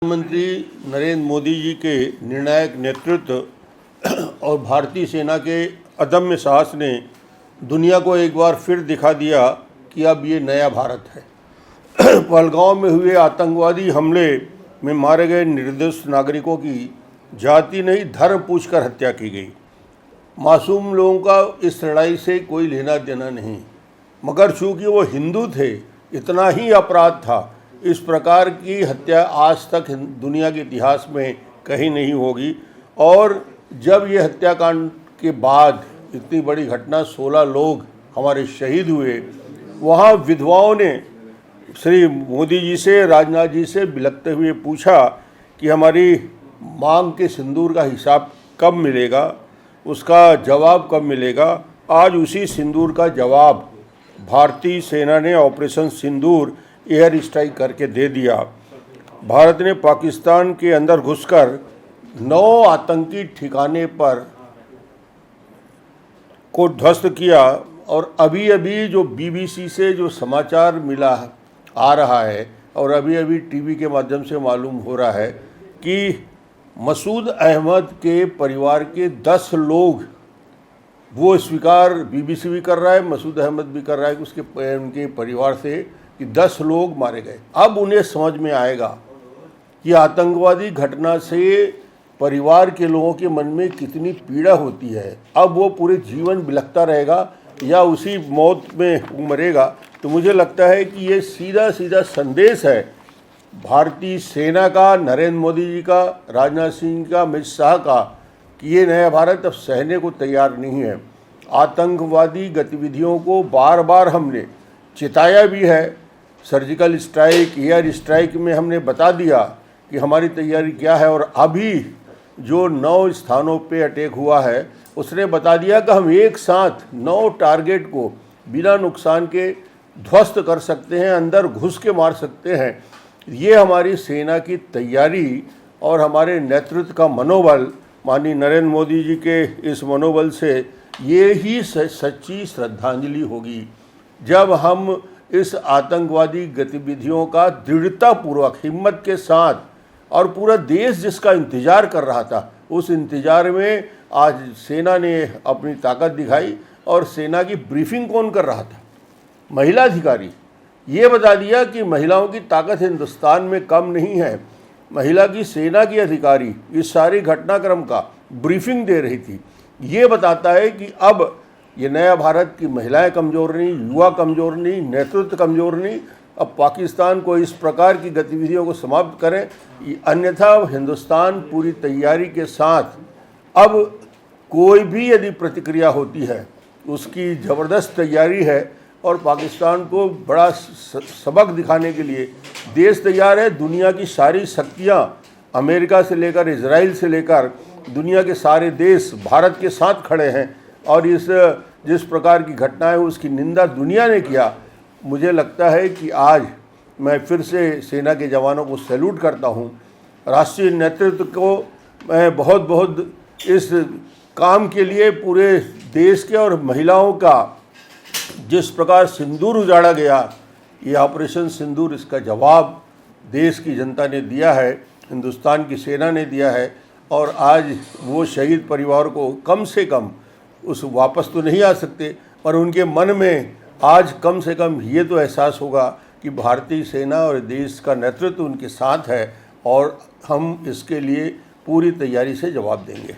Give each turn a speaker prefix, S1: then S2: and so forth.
S1: प्रधानमंत्री नरेंद्र मोदी जी के निर्णायक नेतृत्व और भारतीय सेना के अदम्य साहस ने दुनिया को एक बार फिर दिखा दिया कि अब ये नया भारत है। पहलगांव में हुए आतंकवादी हमले में मारे गए निर्दोष नागरिकों की जाति नहीं धर्म पूछकर हत्या की गई। मासूम लोगों का इस लड़ाई से कोई लेना देना नहीं, मगर चूँकि वो हिंदू थे इतना ही अपराध था। इस प्रकार की हत्या आज तक दुनिया के इतिहास में कहीं नहीं होगी। और जब ये हत्याकांड के बाद इतनी बड़ी घटना 16 लोग हमारे शहीद हुए, वहाँ विधवाओं ने श्री मोदी जी से, राजनाथ जी से बिलखते हुए पूछा कि हमारी मांग के सिंदूर का हिसाब कब मिलेगा, उसका जवाब कब मिलेगा। आज उसी सिंदूर का जवाब भारतीय सेना ने ऑपरेशन सिंदूर एयर स्ट्राइक करके दे दिया। भारत ने पाकिस्तान के अंदर घुसकर 9 आतंकी ठिकाने पर को ध्वस्त किया। और अभी अभी जो बीबीसी से जो समाचार मिला आ रहा है और अभी अभी टीवी के माध्यम से मालूम हो रहा है कि मसूद अहमद के परिवार के 10 लोग, वो स्वीकार बीबीसी भी कर रहा है, मसूद अहमद भी कर रहा है कि उनके परिवार से कि 10 लोग मारे गए। अब उन्हें समझ में आएगा कि आतंकवादी घटना से परिवार के लोगों के मन में कितनी पीड़ा होती है। अब वो पूरे जीवन बिलखता रहेगा या उसी मौत में मरेगा। तो मुझे लगता है कि ये सीधा सीधा संदेश है भारतीय सेना का, नरेंद्र मोदी जी का, राजनाथ सिंह का, अमित शाह का, कि ये नया भारत अब सहने को तैयार नहीं है। आतंकवादी गतिविधियों को बार बार हमने चिताया भी है। सर्जिकल स्ट्राइक, एयर स्ट्राइक में हमने बता दिया कि हमारी तैयारी क्या है। और अभी जो 9 स्थानों पे अटैक हुआ है उसने बता दिया कि हम एक साथ 9 टारगेट को बिना नुकसान के ध्वस्त कर सकते हैं, अंदर घुस के मार सकते हैं। ये हमारी सेना की तैयारी और हमारे नेतृत्व का मनोबल, माननीय नरेंद्र मोदी जी के इस मनोबल से ये ही सच्ची श्रद्धांजलि होगी जब हम इस आतंकवादी गतिविधियों का दृढ़तापूर्वक, हिम्मत के साथ, और पूरा देश जिसका इंतज़ार कर रहा था, उस इंतज़ार में आज सेना ने अपनी ताकत दिखाई। और सेना की ब्रीफिंग कौन कर रहा था? महिला अधिकारी। ये बता दिया कि महिलाओं की ताकत हिंदुस्तान में कम नहीं है। महिला की सेना की अधिकारी इस सारी घटनाक्रम का ब्रीफिंग दे रही थी। ये बताता है कि अब ये नया भारत की महिलाएं कमज़ोर नहीं, युवा कमज़ोर नहीं, नेतृत्व कमज़ोर नहीं। अब पाकिस्तान को इस प्रकार की गतिविधियों को समाप्त करें, अन्यथा हिंदुस्तान पूरी तैयारी के साथ, अब कोई भी यदि प्रतिक्रिया होती है उसकी ज़बरदस्त तैयारी है। और पाकिस्तान को बड़ा सबक दिखाने के लिए देश तैयार है। दुनिया की सारी शक्तियाँ, अमेरिका से लेकर इजराइल से लेकर दुनिया के सारे देश भारत के साथ खड़े हैं। और जिस प्रकार की घटना है उसकी निंदा दुनिया ने किया। मुझे लगता है कि आज मैं फिर से सेना के जवानों को सैल्यूट करता हूँ। राष्ट्रीय नेतृत्व को मैं बहुत बहुत इस काम के लिए, पूरे देश के और महिलाओं का जिस प्रकार सिंदूर उजाड़ा गया, ये ऑपरेशन सिंदूर, इसका जवाब देश की जनता ने दिया है, हिंदुस्तान की सेना ने दिया है। और आज वो शहीद परिवार को कम से कम उस वापस तो नहीं आ सकते, पर उनके मन में आज कम से कम ये तो एहसास होगा कि भारतीय सेना और देश का नेतृत्व उनके साथ है और हम इसके लिए पूरी तैयारी से जवाब देंगे।